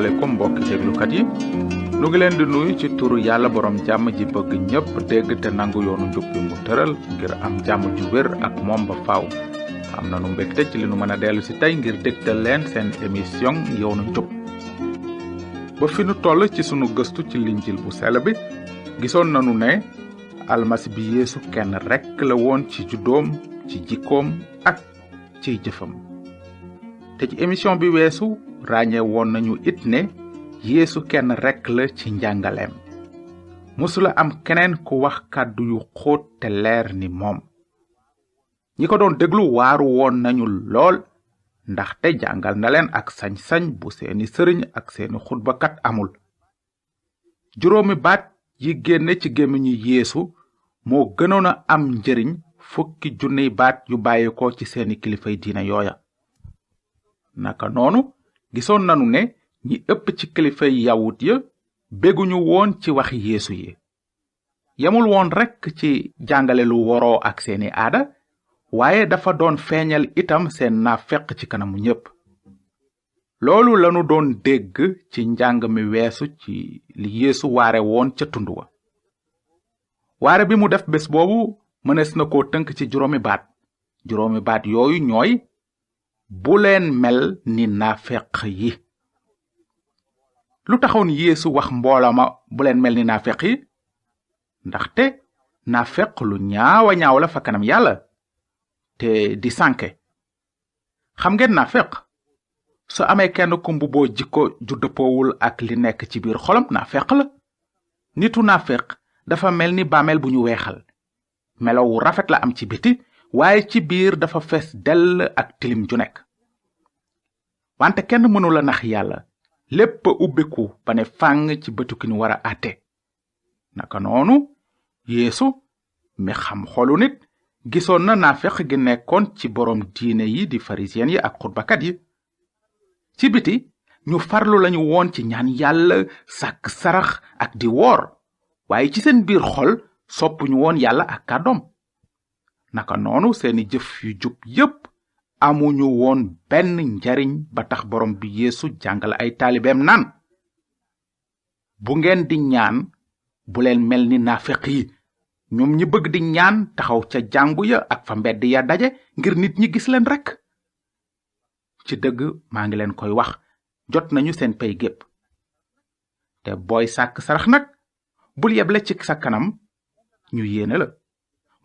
asalaamaaleykum mbokki déglukat yi nu ngi leen di nuyu ci turu yàlla borom jàmm ji bëgg ñépp dégg te nangu yoonu njub bi mu tëral ngir am jàmm ju wér ak moom ba faaw. am na nu mbégte ci li nu mën a dellu si tey ngir dégtal leen seen émission yoonu njub. ba fi nu toll ci sunu gëstu ci linjil bu sell bi gisoon nanu ne almasi bi yeesu kenn rekk la woon ci juddoom ci jikkoom ak ci jëfam. te ci émission bi weesu ràññee woon nañu it ne yeesu kenn rekk la ci njàngaleem musula am keneen ku wax kàddu yu xóot te leer ni moom. ñi ko doon déglu waaru woon nañu lool ndaxte jàngal na leen ak sañ-sañ bu seeni sëriñ ak seeni xutbakat amul. juróomi baat yi génne ci gémmiñu yeesu moo gënoon a am njëriñ fukki junniy baat yu bàyyikoo ci seeni kilifay diine yooya. naka noonu gisoon nanu ne ñi ëpp ci kilifay yawut ya béguñu woon ci waxi yeesu yi. yemul woon rekk ci jàngale lu woroo ak seeni aada waaye dafa doon feeñal itam seen naafeq ci kanamu ñépp. loolu lanu doon dégg ci njàng mi weesu ci li yeesu waare woon ca tund wa. waare bi mu def bés boobu mënees na koo tënk ci juróomi baat yooyu ñooy bu leen mel ni naafeq yi. lu taxoon yeesu wax mbooloo ma bu leen mel ni naafeq yi? ndaxte naafeq lu ñaawa la fa kanam yàlla te di sànke. xam ngeen naafeq su amee kenn ku mbubboo jikko ju dëppoowul ak li nekk ci biir xolam naafeq la. nitu naafeq dafa mel ni bàmmeel bu ñu weexal. melowu rafet la am ci biti waaye ci biir dafa fees dell ak tilim ju nekk. wante kenn mënula nax yàlla. lépp ubbiku ba ne fàng ci bëtu ki ñu war a àtte. naka noonu yeesu mi xam xolu nit gisoon na naafeq gi nekkoon ci boroom diine yi di pharisien yi ak xutbakat yi. ci biti ñu farlu lañu woon ci ñaan yàlla sàkk sarax ak di woor waaye ci seen biir xol soppuñu woon yàlla ak kàddoom. naka noonu seeni jëf yu jub yépp amuñu woon benn njariñ ba tax borom bi yeesu jàngal ay taalibeem naan bu ngeen di ñaan bu leen mel ni naafeq yi ñoom ñi bëgg di ñaan taxaw ca jàngu ya ak fa mbedd ya daje ngir nit ñi gis leen rekk. ci dëgg maa ngi leen koy wax jot nañu seen pay gépp. te booy sàkk sarax nag bul yeble ci sa kanam ñu yéene la.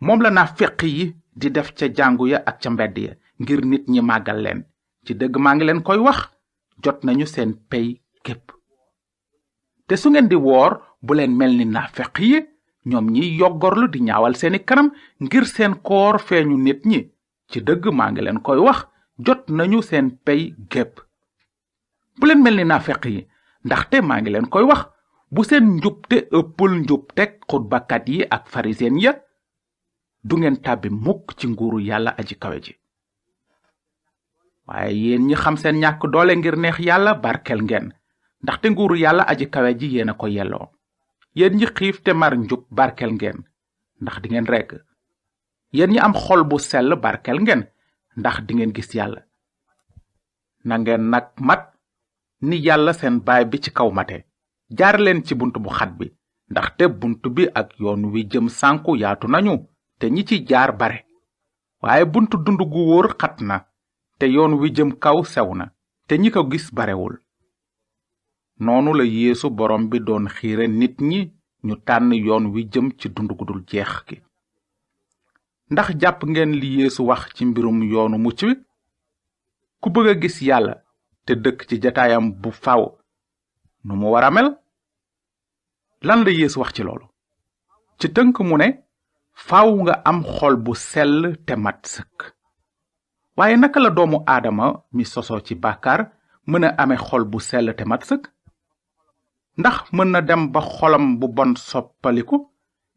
moom la naafeq yi di def ca jàngu ya ak ca mbedd ya ngir nit ñi màggal leen. ci dëgg maa ngi leen koy wax jot nañu seen pay gépp. te su ngeen di woor bu leen mel ni naafeq yi ñoom ñi yoggorlu di ñaawal seeni kanam ngir seen koor feeñu nit ñi. ci dëgg maa ngi leen koy wax jot nañu seen pay gépp. bu leen mel ni naafeq yi ndaxte maa ngi leen koy wax bu seen njubte ëppul njubteg xutbakat yi ak farisiyen ya du ngeen tàbbi mukk ci nguuru yàlla aji kawe ji. waaye yéen ñi xam seen ñàkk doole ngir neex yàlla barkel ngeen ndaxte nguuru yàlla aji kawe ji yéen a ko yelloo. yéen ñi xiif te mar njub barkel ngeen ndax di ngeen regg. yéen ñi am xol bu sell barkel ngeen ndax di ngeen gis yàlla. na ngeen nag mat ni yàlla seen baay bi ci kaw mate. jaar leen ci bunt bu xat bi ndaxte bunt bi ak yoon wi jëm sànku yaatu nañu te ñi ci jaar bare. waaye buntu dund gu wóor xat na te yoon wi jëm kaw sew na te ñi ko gis barewul. noonu la yeesu borom bi doon xiire nit ñi ñu tànn yoon wi jëm ci dund gu dul jeex gi. ndax jàpp ngeen li yeesu wax ci mbirum yoonu mucc wi? ku bëgg a gis yàlla te dëkk ci jataayam bu faw nu mu war a mel? lan la yeesu wax ci loolu? ci tënk mu ne faw nga am xol bu sell te mat sëkk. waaye naka la doomu aadama mi sosoo ci bàkkaar mën a amee xol bu sell te mat sëkk? ndax mën na dem ba xolam bu bon soppaliku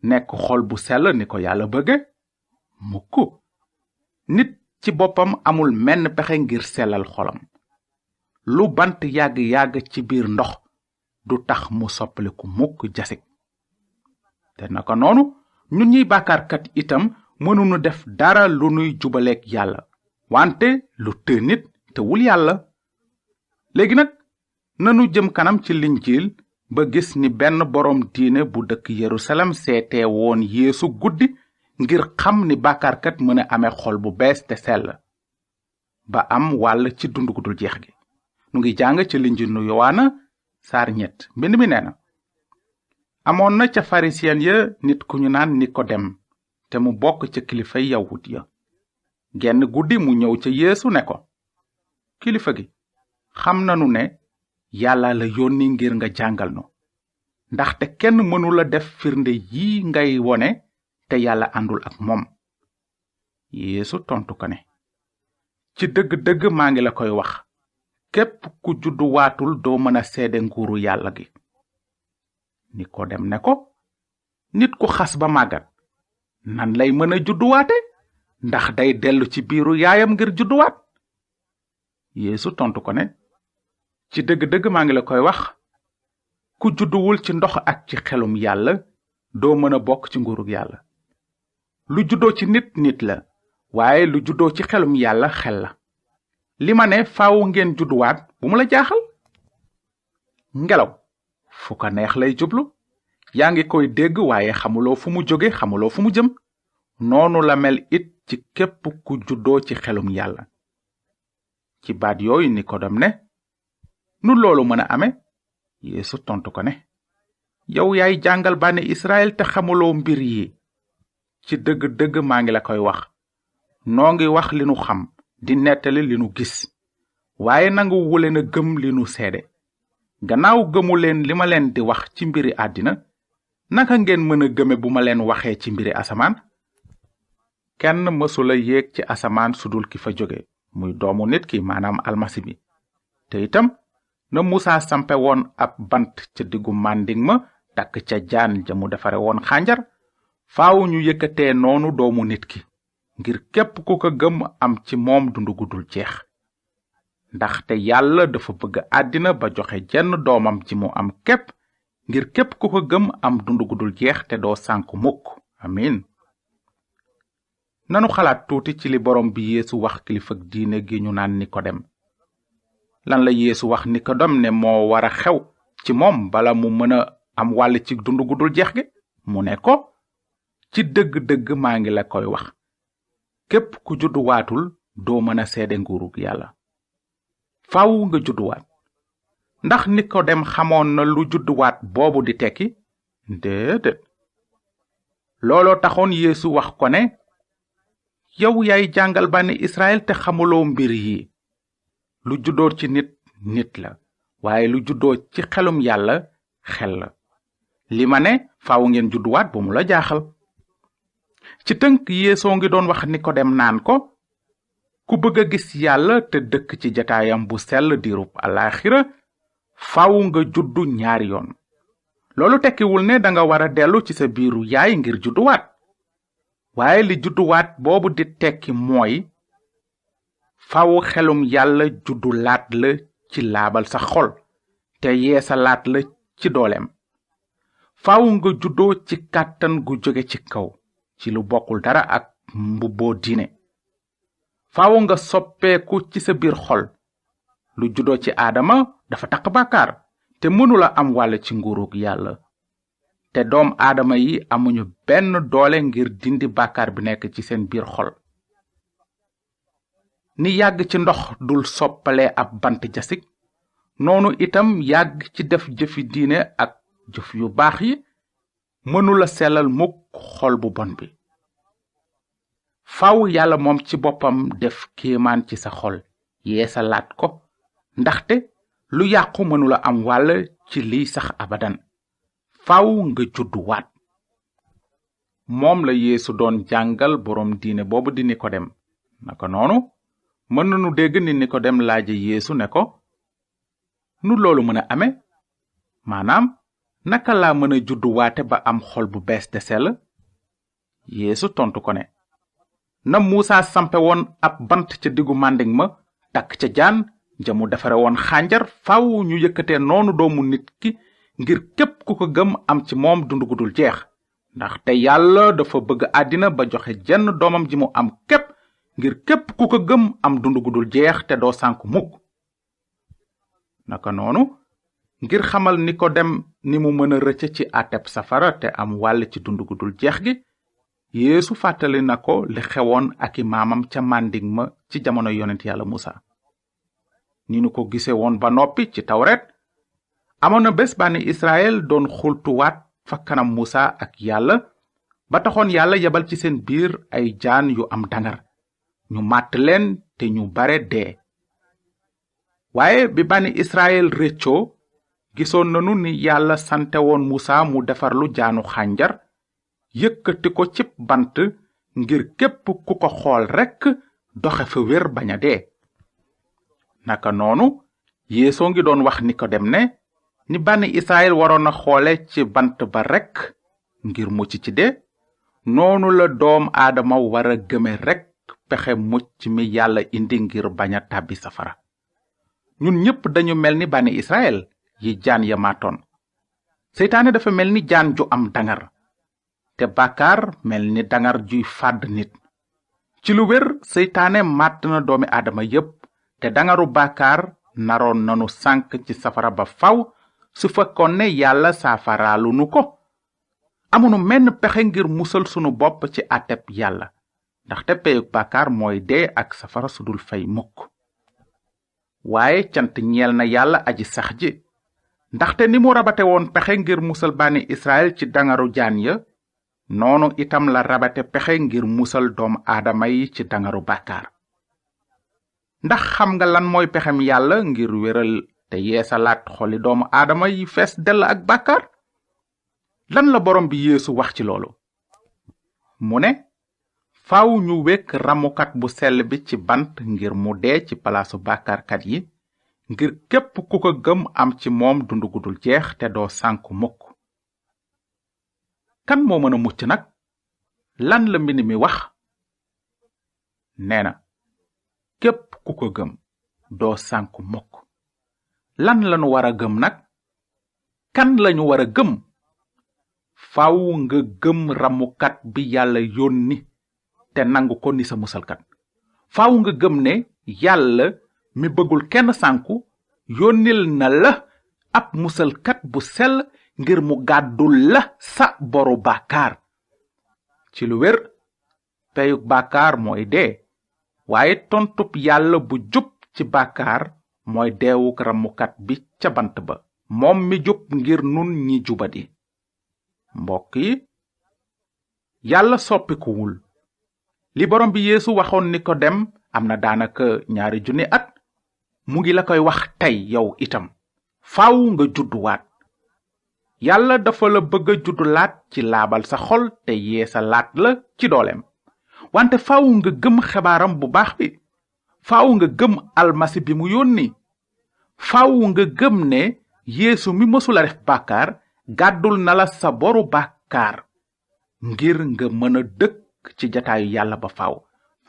nekk xol bu sell ni ko yàlla bëgge? mukk. nit ci boppam amul menn pexe ngir sellal xolam. lu bant yàgg-yàgg ci biir ndox du tax mu soppaliku mukk jasik. te naka noonu ñun ñiy bàkkaarkat itam mënunu def dara lu nuy jubaleek yàlla wante lu të nit te wul yàlla. léegi nag nanu jëm kanam ci linjiil ba gis ni benn boroom diine bu dëkk Yerusalem seetee woon Yeesu guddi ngir xam ni bàkkaarkat mën a amee xol bu bees te sell ba am wàll ci dund gu dul jeex gi. nu ngi jàng ci linjiil nu Yowaana saar 3 mbind mi nee na, amoon na ca farisiyen ya nit ku ñu naan Nikodem te mu bokk ca kilifay yawut ya. genn guddi mu ñëw ca Yeesu ne ko, kilifa gi, xam nanu ne yàlla la yónni ngir nga jàngal nu, ndaxte kenn mënula def firnde yi ngay wone te yàlla àndul ak moom. Yeesu tontu ko ne, ci dëgg-dëgg maa ngi la koy wax, képp ku juddu waatul doo mën a seede nguuru yàlla gi. Nikodem ne ko, nit ku xas ba màggat nan lay mën a judduwaate? ndax day dellu ci biiru yaayam ngir judduwaat? Yeesu tontu ko ne, ci dëgg-dëgg maa ngi la koy wax, ku judduwul ci ndox ak ci xelum yàlla doo mën a bokk ci nguurug yàlla. lu juddoo ci nit la, waaye lu juddoo ci xelum yàlla xel la. li ma ne faaw ngeen judduwaat bu mu la jaaxal. ngelaw fu ko neex lay jublu, yaa ngi koy dégg waaye xamuloo fu mu jóge, xamuloo fu mu jëm. noonu la mel it ci képp ku juddoo ci xelum yàlla. ci baat yooyu Nikodem ne, nu loolu mën a ame? Yeesu tontu ko ne, yow yaay jàngal bànni Israël te xamuloo mbir yi. ci dëgg-dëgg maa ngi la koy wax, noo ngi wax li nu xam di nettali li nu gis, waaye nangu wuleen a gëm li nu seede. gannaaw gëmu leen li ma leen di wax ci mbiri àddina, naka ngeen mën a gëme bu ma leen waxee ci mbiri asamaan? kenn mësula yéeg ci asamaan sudul ki fa jóge, muy doomu nit ki, maanaam almasi bi. te itam na Musaa sampe woon ab bant ca diggu màndiŋ ma takk ca jaan ja mu defare woon xànjar, faaw ñu yëkkatee noonu doomu nit ki, ngir képp ku ko gëm am ci moom dund gu dul jeex. ndaxte yàlla dafa bëgg àddina ba joxe jenn doomam ji mu am képp, ngir képp ku ko gëm am dund gu dul jeex te doo sànku mukk. amin. nanu xalaat tuuti ci li borom bi Yeesu wax kilifa diine gi ñu naan Nikodem. lan la Yeesu wax Nikodem ne moo war a xew ci moom bala mu mën a am wàll ci dund gu dul jeex gi? mu ne ko, ci dëgg-dëgg maa ngi la koy wax, képp ku judduwaatul doo mën a seede nguurug yàlla. faaw nga judduwaat. ndax Nikodem xamoon na lu judduwaat boobu di tekki? déedéet. looloo taxoon Yeesu wax ko ne, yow yaay jàngal bànni Israël te xamuloo mbir yi. lu juddoo ci nit la, waaye lu juddoo ci xelum yàlla xel la. li ma ne faaw ngeen judduwaat bu mu la jaaxal. ci tënk Yeesoo ngi doon wax Nikodem naan ko, ku bëgg a gis yàlla te dëkk ci jataayam bu sell diirub alaaxira, faaw nga juddu ñaari yoon. loolu tekkiwul ne danga war a dellu ci sa biiru yaay ngir judduwaat, waaye li judduwaat boobu di tekki mooy faaw xelum yàlla juddu laat la ci laabal sa xol te yeesa laat la ci dooleem. faaw nga juddoo ci kàttan gu jóge ci kaw, ci lu bokkul dara ak mbubboo diine. faaw nga soppeeku ci sa biir xol. lu juddoo ci aadama dafa taq bàkkaar te mënula am wàll ci nguurug yàlla. te doom aadama yi amuñu benn doole ngir dindi bàkkaar bi nekk ci seen biir xol. ni yàgg ci ndox dul soppale ab bant jasig, noonu itam yàgg ci def jëfi diine ak jëf yu baax yi mënula sellal mukk xol bu bon bi. faaw yàlla moom ci boppam def kéemaan ci sa xol, yeesalaat ko, ndaxte lu yàqu mënula am wàll ci liy sax abadan. faaw nga judduwaat. moom la Yeesu doon jàngal boroom diine boobu di Nikodem. naka noonu mën nanu dégg ni Nikodem laaje Yeesu ne ko, nu loolu mën a ame? maanaam naka laa mën a judduwaate ba am xol bu bees te sell? Yeesu tontu ko ne, na Musaa sampe woon ab bant ca diggu màndiŋ ma takk ca jaan ja mu defare woon xànjar, faaw ñu yëkkatee noonu doomu nit ki, ngir képp ku ko gëm am ci moom dund gu dul jeex. ndaxte yàlla dafa bëgg àddina ba joxe jenn doomam ji mu am képp, ngir képp ku ko gëm am dund gu dul jeex te doo sànku mukk. naka noonu ngir xamal Nikodem ni mu mën a rëcc ci àtteb safara te am wàll ci dund gu dul jeex gi, Yeesu fàttali na ko li xewoon ak i maamam ca màndig ma ci jamono yonent yàlla Musa. ni nu ko gise woon ba noppi ci tawret, amoon na bés bànni Israël doon xultuwaat fa kanam Musa ak yàlla, ba taxoon yàlla yebal ci seen biir ay jaan yu am dangar, ñu màtt leen te ñu bare dee. waaye bi bànni Israël réccoo, gisoon nanu ni yàlla sante woon Musa mu defarlu jaanu xànjar, yëkkati ko cib bant ngir képp ku ko xool rekk doxe fa wér bañ a dee. naka noonu Yeesu ngi doon wax Nikodem ne ni bànni Israël waroon a xoole ci bant ba rekk ngir mucc ci dee, noonu la doom aadama war a gëme rekk pexe mucc mi yàlla indi ngir bañ a tàbbi safara. ñun ñépp dañu mel ni bànni Israël yi jaan ya màttoon. seytaane dafa mel ni jaan ju am dangar, te bàkkaar mel ni dangar juy fàdd nit. ci lu wér seytaane màtt na doomi aadama yépp, te dangaru bàkkaar naroon nanu sànk ci safara ba faw su fekkoon ne yàlla saafaraalu nu ko. amunu menn pexe ngir musal sunu bopp ci àtteb yàlla, ndaxte peyug bàkkaar mooy dee ak safara su dul fay mukk. waaye cant ñeel na yàlla aji sax ji, ndaxte ni mu rabate woon pexe ngir musal bànni Israël ci dangaru jaan ya, noonu itam la rabate pexe ngir musal doom aadama yi ci dangaru bàkkaar. ndax xam nga lan mooy pexem yàlla ngir wéral te yeesalaat xoli doomu aadama yi fees dell ak bàkkaar? lan la borom bi Yeesu wax ci loolu? mu ne faaw ñu wekk ramukat bu sell bi ci bant ngir mu dee ci palaasu bàkkaarkat yi, ngir képp ku ko gëm am ci moom dund gu dul jeex te doo sànku mukk. kan moo mën a mucc nag? lan la mbind mi wax? nee na képp ku ko gëm doo sànku mukk. lan lañu war a gëm nag? kan lañu war a gëm? faaw nga gëm ramukat bi yàlla yónni te nangu ko ni sa musalkat. faaw nga gëm ne yàlla mi bëggul kenn sànku yónnil na la ab musalkat bu sell ngir mu gàddul la sa boru bàkkaar. ci lu wér peyug bàkkaar mooy dee, waaye tontub yàlla bu jub ci bàkkaar mooy deewuk ramukat bi ca bant ba, moom mi jub ngir nun ñi jubadi. mbokk yi, yàlla soppikuwul. li borom bi Yeesu waxoon Nikodem am na daanaka 2,000 at, mu ngi la koy wax tey yow itam. faaw nga judduwaat. yàlla dafa la bëgg a juddulaat ci laabal sa xol te yeesalaat la ci dooleem. wante faaw nga gëm xebaaram bu baax bi. faaw nga gëm almasi bi mu yónni. faaw nga gëm ne Yeesu mi mësula def bàkkaar gàddul na la sa boru bàkkaar ngir nga mën a dëkk ci jataayu yàlla ba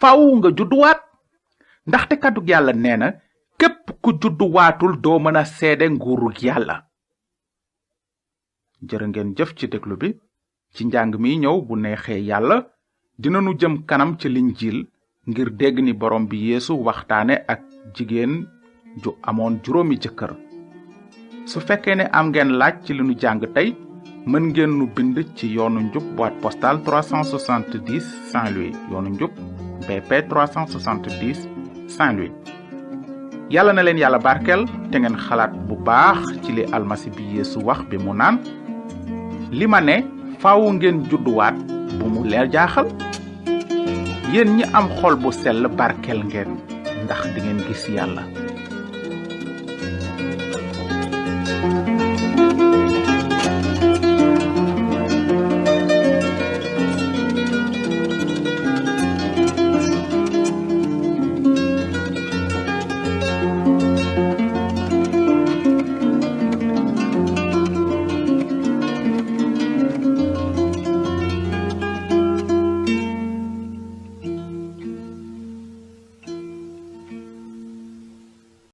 faaw nga judduwaat, ndaxte kàddug yàlla nee na képp ku judduwaatul doo mën a seede nguurug yàlla. jërë ngeen jëf ci déglu bi. ci njàng mi ñëw bu neexee yàlla dinanu jëm kanam ci linjiil ngir dégg ni borom bi Yeesu waxtaane ak jigéen ju amoon 5 jëkkër. su fekkee ne am ngeen laaj ci li nu jàng tey, mën ngeen nu bind ci yoonu njub boîte postale 370 Saint-Louis, yoonu njub BP 370 Saint-Louis. yàlla na leen yàlla barkeel te ngeen xalaat bu baax ci li almasi bi Yeesu wax bi mu naan li ma ne faaw ngeen judduwaat bu mu leer jaaxal. yéen ñi am xol bu sell barkeel ngeen ndax di ngeen gis yàlla.